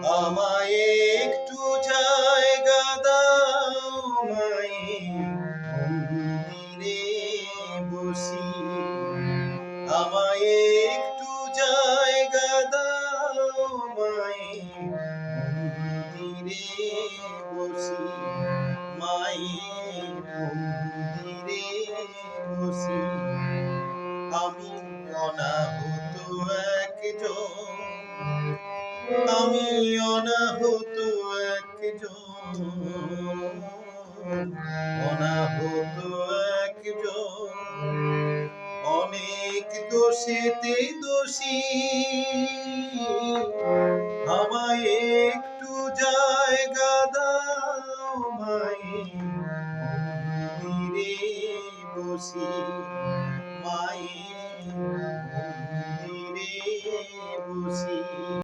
আমায় একটু জায়গা দাও মন্দিরে বসি, আমায় একটু জায়গা দাও মন্দিরে বসি, মন্দিরে বসি। আমি অনাহত একজন, আমি অনাহত একজন, অনাহত একজন, অনেক দোষেতে দোষী।